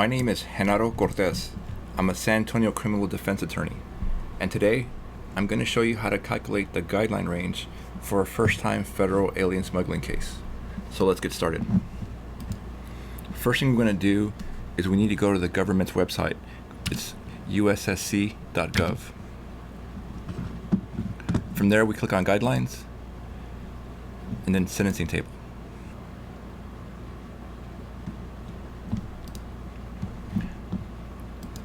My name is Genaro Cortez. I'm a San Antonio criminal defense attorney, and today I'm going to show you how to calculate the guideline range for a first-time federal alien smuggling case. So let's get started. First thing we're going to do is we need to go to the government's website. It's ussc.gov. From there we click on guidelines and then sentencing table.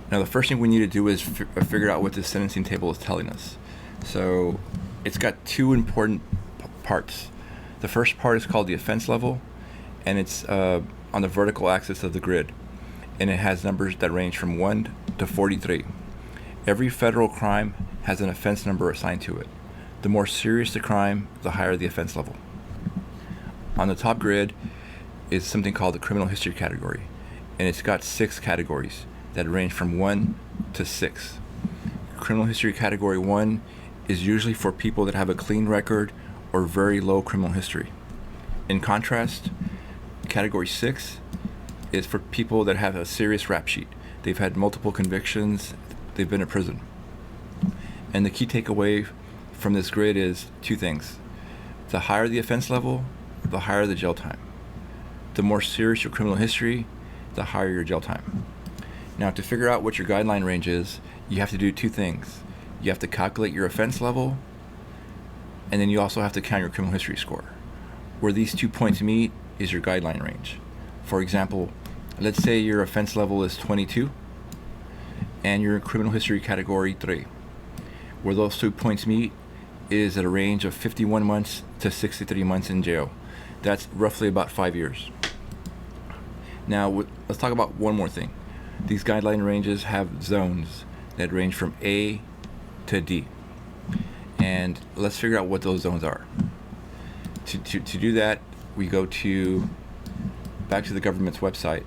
Now the first thing we need to do is figure out what this sentencing table is telling us. So it's got two important parts. The first part is called the offense level, and it's on the vertical axis of the grid, and it has numbers that range from 1 to 43. Every federal crime has an offense number assigned to it. The more serious the crime, the higher the offense level. On the top grid is something called the criminal history category, and it's got 6 categories that range from 1 to 6. Criminal history category 1 is usually for people that have a clean record or very low criminal history. In contrast, category 6 is for people that have a serious rap sheet. They've had multiple convictions, they've been in prison. And the key takeaway from this grid is 2 things. The higher the offense level, the higher the jail time. The more serious your criminal history, the higher your jail time. Now, to figure out what your guideline range is, you have to do 2 things. You have to calculate your offense level, and then you also have to count your criminal history score. Where these 2 points meet is your guideline range. For example, let's say your offense level is 22, and your criminal history category 3. Where those 2 points meet is at a range of 51 months to 63 months in jail. That's roughly about 5 years. Now, let's talk about one more thing. These guideline ranges have zones that range from A to D. And let's figure out what those zones are. To do that, we go back to the government's website.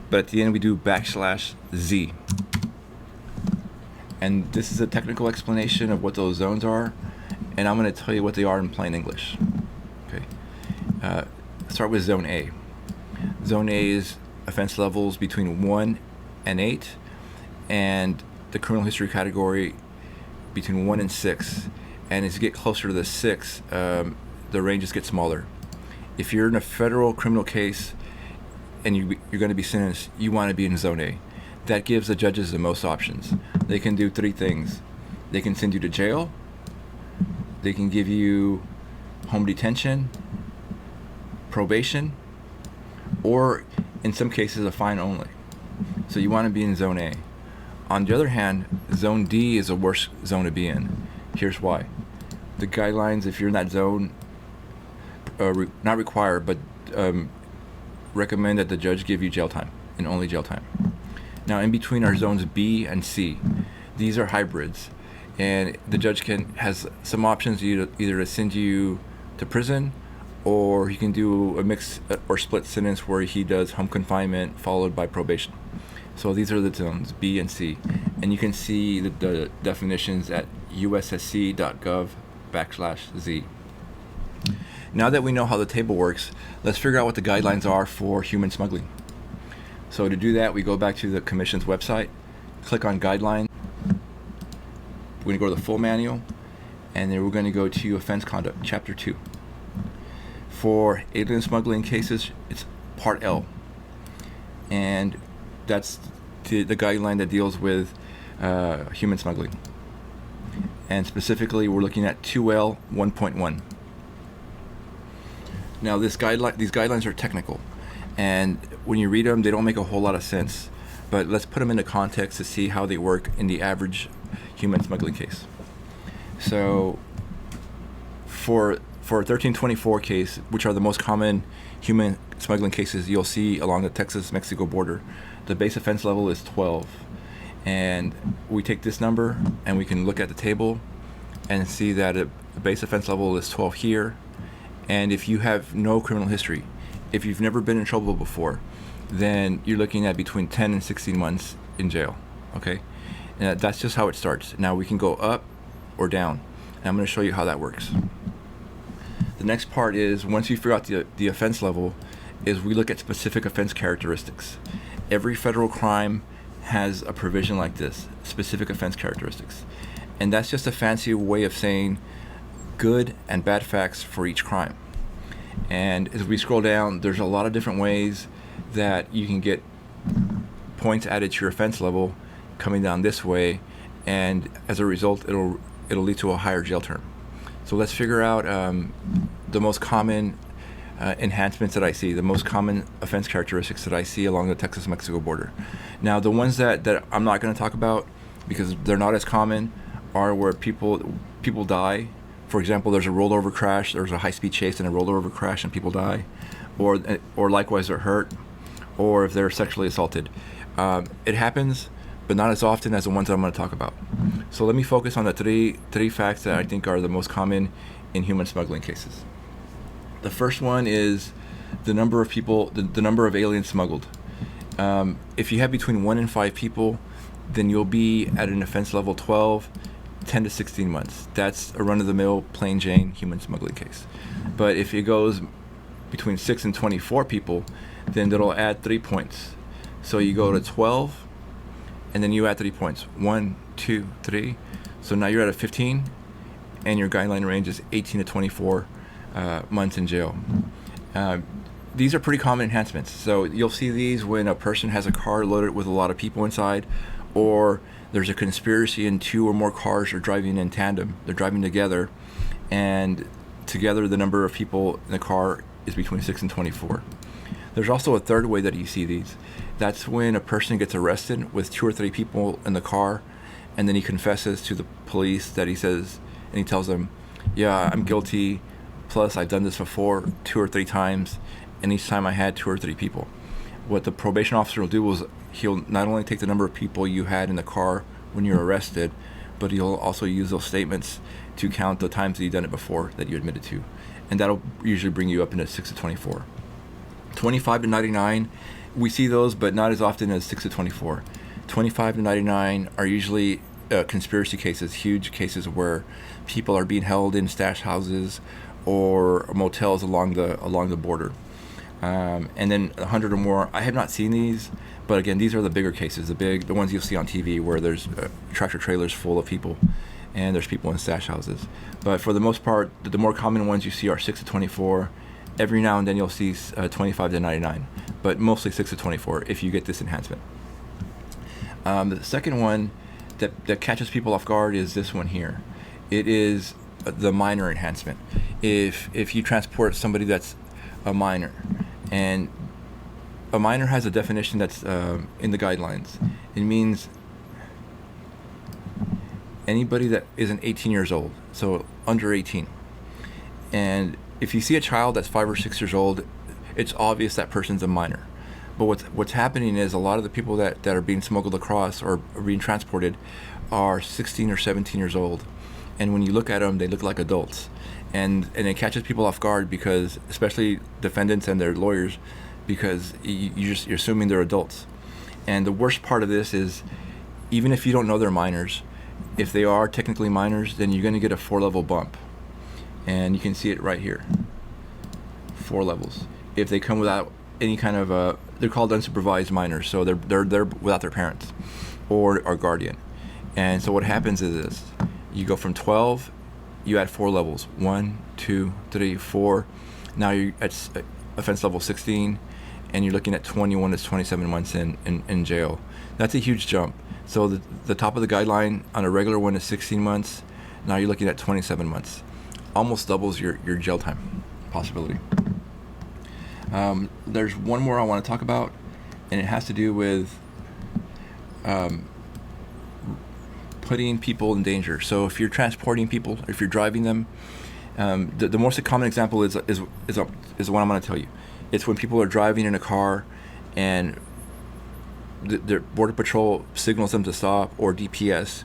But at the end we do \Z. And this is a technical explanation of what those zones are, and I'm going to tell you what they are in plain English. Okay. Start with Zone A. Zone A is offense levels between 1 and 8, and the criminal history category between 1 and 6. And as you get closer to the 6, the ranges get smaller. If you're in a federal criminal case and you're going to be sentenced, you want to be in Zone A. That gives the judges the most options. They can do 3 things. They can send you to jail, they can give you home detention, probation, or in some cases a fine only. So you want to be in Zone A. On the other hand, Zone D is the worst zone to be in. Here's why. The guidelines, if you're in that zone, not require, but recommend that the judge give you jail time, and only jail time. Now, in between are zones B and C. These are hybrids, and the judge has some options either to send you to prison, or he can do a mixed or split sentence where he does home confinement followed by probation. So these are the zones, B and C. And you can see the definitions at ussc.gov/Z. Now that we know how the table works, let's figure out what the guidelines are for human smuggling. So to do that, we go back to the Commission's website, click on Guidelines. We're going to go to the full manual, and then we're going to go to Offense Conduct, Chapter 2. For alien smuggling cases, it's Part L, and that's the guideline that deals with human smuggling. And specifically, we're looking at 2L 1.1. Now, these guidelines are technical, and when you read them, they don't make a whole lot of sense. But let's put them into context to see how they work in the average human smuggling case. So, for a 1324 case, which are the most common human smuggling cases you'll see along the Texas-Mexico border, the base offense level is 12. And we take this number and we can look at the table and see that the base offense level is 12 here. And if you have no criminal history, if you've never been in trouble before, then you're looking at between 10 and 16 months in jail. Okay? And that's just how it starts. Now we can go up or down, and I'm going to show you how that works. The next part is, once you figure out the offense level, is we look at specific offense characteristics. Every federal crime has a provision like this, specific offense characteristics. And that's just a fancy way of saying good and bad facts for each crime. And as we scroll down, there's a lot of different ways that you can get points added to your offense level coming down this way, and as a result, it'll lead to a higher jail term. So let's figure out the most common enhancements that I see, the most common offense characteristics that I see along the Texas-Mexico border. Now, the ones that I'm not going to talk about because they're not as common are where people die. For example, there's a rollover crash, there's a high-speed chase and a rollover crash and people die, or likewise they're hurt, or if they're sexually assaulted. It happens, but not as often as the ones that I'm going to talk about. So let me focus on the three facts that I think are the most common in human smuggling cases. The first one is the number of people, the number of aliens smuggled. If you have between 1 and 5 people, then you'll be at an offense level 12, 10 to 16 months. That's a run-of-the-mill, plain Jane human smuggling case. But if it goes between 6 and 24 people, then that'll add 3 points. So you go to 12, and then you add 3 points. 1, 2, 3. So now you're at a 15, and your guideline range is 18 to 24 months in jail. These are pretty common enhancements. So you'll see these when a person has a car loaded with a lot of people inside, or there's a conspiracy and 2 or more cars are driving in tandem. They're driving together, and together the number of people in the car is between 6 and 24. There's also a third way that you see these. That's when a person gets arrested with 2 or 3 people in the car, and then he confesses to the police that he tells them, yeah, I'm guilty, plus I've done this before 2 or 3 times, and each time I had 2 or 3 people. What the probation officer will do is he'll not only take the number of people you had in the car when you're arrested, but he'll also use those statements to count the times that you've done it before that you admitted to. And that'll usually bring you up into 6 to 24. 25 to 99, we see those, but not as often as 6 to 24. 25 to 99 are usually conspiracy cases, huge cases where people are being held in stash houses or motels along the border. And then 100 or more, I have not seen these, but again, these are the bigger cases, the ones you'll see on TV where there's tractor trailers full of people and there's people in stash houses. But for the most part, the more common ones you see are 6 to 24. Every now and then you'll see 25 to 99, but mostly 6 to 24 if you get this enhancement. The second one that catches people off guard is this one here. It is the minor enhancement. If you transport somebody that's a minor, and a minor has a definition that's in the guidelines. It means anybody that isn't 18 years old, so under 18. And if you see a child that's 5 or 6 years old, it's obvious that person's a minor. But what's happening is a lot of the people that are being smuggled across or are being transported are 16 or 17 years old. And when you look at them, they look like adults. And it catches people off guard because, especially defendants and their lawyers, because you're assuming they're adults. And the worst part of this is, even if you don't know they're minors, if they are technically minors, then you're going to get a 4-level bump. And you can see it right here. 4 levels. If they come without any kind of they're called unsupervised minors, so they're without their parents or guardian. And so what happens is this: you go from 12, you add 4 levels, 1, 2, 3, 4. Now you're at offense level 16, and you're looking at 21 to 27 months in jail. That's a huge jump. So the top of the guideline on a regular one is 16 months. Now you're looking at 27 months. Almost doubles your jail time possibility. There's one more I want to talk about, and it has to do with putting people in danger. So if you're transporting people, if you're driving them, the most common example is the one I'm going to tell you. It's when people are driving in a car and the Border Patrol signals them to stop, or DPS,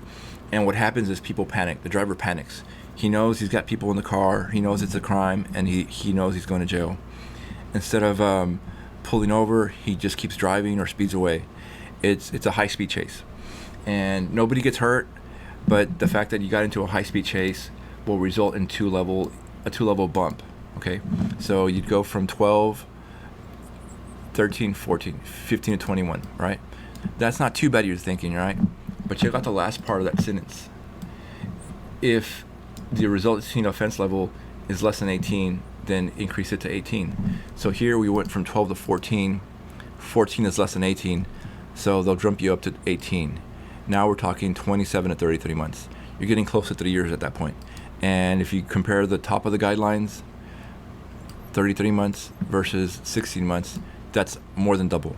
and what happens is people panic. The driver panics. He knows he's got people in the car, he knows it's a crime, and he knows he's going to jail. Instead of pulling over, he just keeps driving or speeds away. It's a high-speed chase. And nobody gets hurt, but the fact that you got into a high-speed chase will result in a two-level bump Okay, so you'd go from 12, 13, 14, 15 to 21, right? That's not too bad, you're thinking, right? But check out the last part of that sentence. If the resulting offense level is less than 18, then increase it to 18. So here we went from 12 to 14. 14 is less than 18, so they'll jump you up to 18. Now we're talking 27 to 33 months. You're getting close to 3 years at that point. And if you compare the top of the guidelines, 33 months versus 16 months, that's more than double.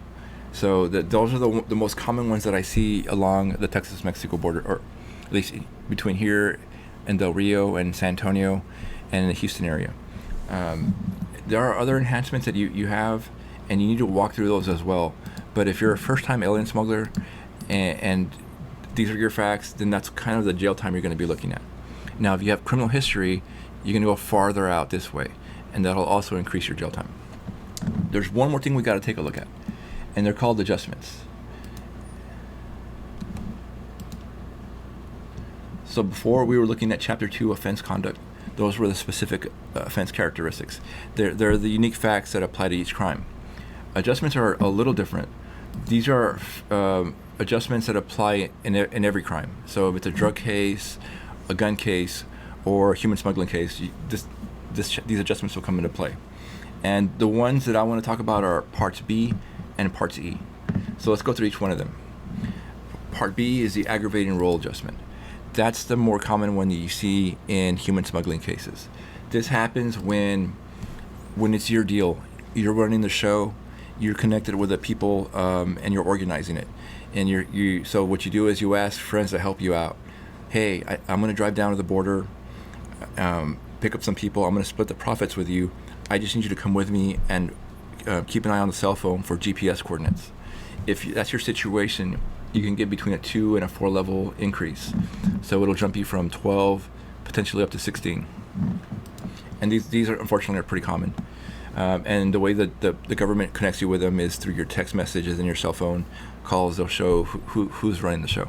So those are the most common ones that I see along the Texas-Mexico border, or at least between here and Del Rio and San Antonio and the Houston area. There are other enhancements that you have, and you need to walk through those as well. But if you're a first-time alien smuggler and these are your facts, then that's kind of the jail time you're going to be looking at. Now, if you have criminal history, you're going to go farther out this way, and that'll also increase your jail time. There's one more thing we got to take a look at, and they're called adjustments. So before we were looking at Chapter 2 offense conduct, those were the specific offense characteristics. They're the unique facts that apply to each crime. Adjustments are a little different. These are adjustments that apply in every crime. So if it's a drug case, a gun case, or a human smuggling case, these adjustments will come into play. And the ones that I want to talk about are Parts B and Parts E. So let's go through each one of them. Part B is the aggravating role adjustment. That's the more common one that you see in human smuggling cases. This happens when it's your deal. You're running the show, you're connected with the people, and you're organizing it. And so what you do is you ask friends to help you out. Hey, I'm going to drive down to the border, pick up some people. I'm going to split the profits with you. I just need you to come with me and keep an eye on the cell phone for GPS coordinates. If that's your situation, you can get between a 2 and a 4 level increase. So it'll jump you from 12 potentially up to 16. And these are unfortunately pretty common. And the way that the government connects you with them is through your text messages and your cell phone calls. They'll show who's running the show.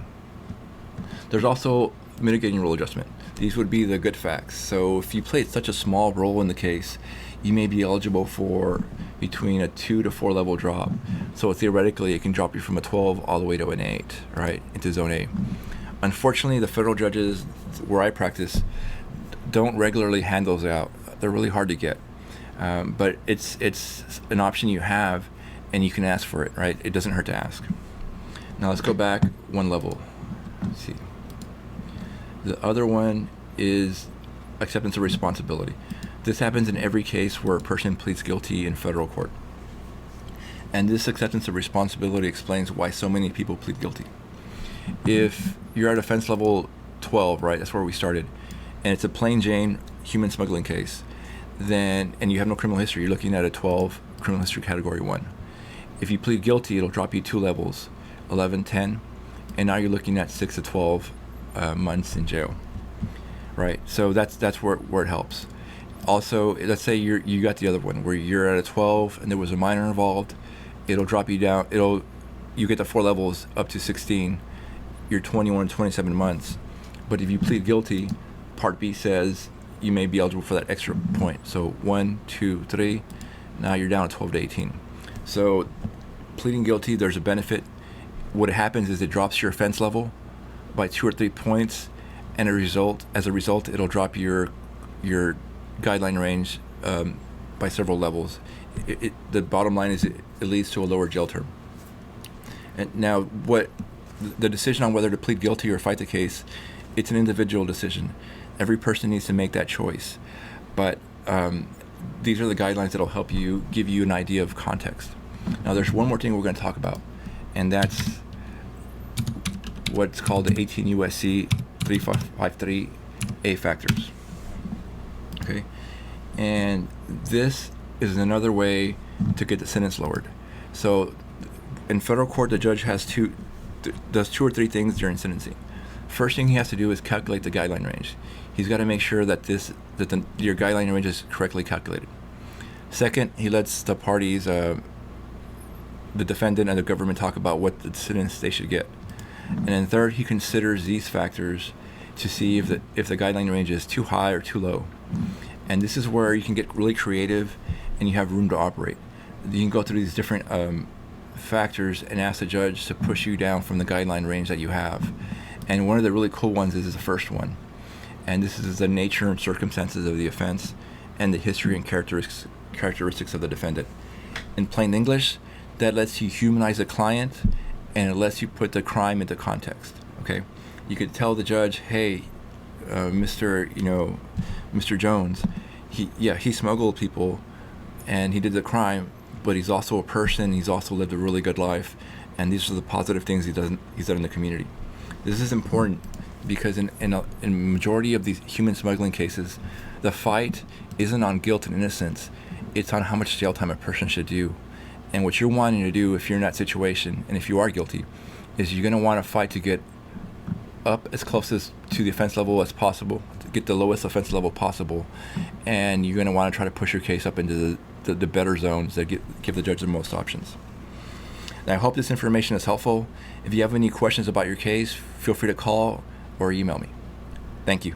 There's also mitigating role adjustment. These would be the good facts. So if you played such a small role in the case, you may be eligible for between a 2 to 4 level drop. So theoretically, it can drop you from a 12 all the way to an 8, right, into Zone A. Unfortunately, the federal judges where I practice don't regularly hand those out. They're really hard to get. But it's an option you have, and you can ask for it, right? It doesn't hurt to ask. Now let's go back one level. Let's see. The other one is acceptance of responsibility. This happens in every case where a person pleads guilty in federal court. And this acceptance of responsibility explains why so many people plead guilty. If you're at offense level 12, right, that's where we started, and it's a plain Jane human smuggling case, then, and you have no criminal history, you're looking at a 12 criminal history category 1. If you plead guilty, it'll drop you 2 levels, 11, 10, and now you're looking at 6 to 12 months in jail, right? So that's where it helps. Also, let's say you got the other one where you're at a 12 and there was a minor involved, it'll drop you down. You get the 4 levels up to 16. You're 21, 27 months. But if you plead guilty, Part B says you may be eligible for that extra point. So 1, 2, 3. Now you're down to 12 to 18. So pleading guilty, there's a benefit. What happens is it drops your offense level by 2 or 3 points, and as a result, it'll drop your guideline range by several levels. The bottom line is it leads to a lower jail term. And now, what the decision on whether to plead guilty or fight the case, it's an individual decision. Every person needs to make that choice. But these are the guidelines that'll help you, give you an idea of context. Now, there's one more thing we're going to talk about, and that's what's called the 18 USC 3553A factors. Okay, and this is another way to get the sentence lowered. So in federal court, the judge does 2 or 3 things during sentencing. First thing he has to do is calculate the guideline range. He's got to make sure that your guideline range is correctly calculated. Second, he lets the parties, the defendant and the government, talk about what the sentence they should get. And then third, he considers these factors to see if the guideline range is too high or too low. And this is where you can get really creative and you have room to operate. You can go through these different factors and ask the judge to push you down from the guideline range that you have. And one of the really cool ones is the first one. And this is the nature and circumstances of the offense and the history and characteristics of the defendant. In plain English, that lets you humanize the client and it lets you put the crime into context. Okay, you could tell the judge, hey, Mr. Jones, he smuggled people and he did the crime, but he's also a person. He's also lived a really good life, and these are the positive things he's done in the community. This is important because in majority of these human smuggling cases, the fight isn't on guilt and innocence. It's on how much jail time a person should do. And what you're wanting to do if you're in that situation, and if you are guilty, is you're going to want to fight to get up as close to the offense level as possible, to get the lowest offense level possible, and you're going to want to try to push your case up into the better zones that give the judge the most options. Now, I hope this information is helpful. If you have any questions about your case, feel free to call or email me. Thank you.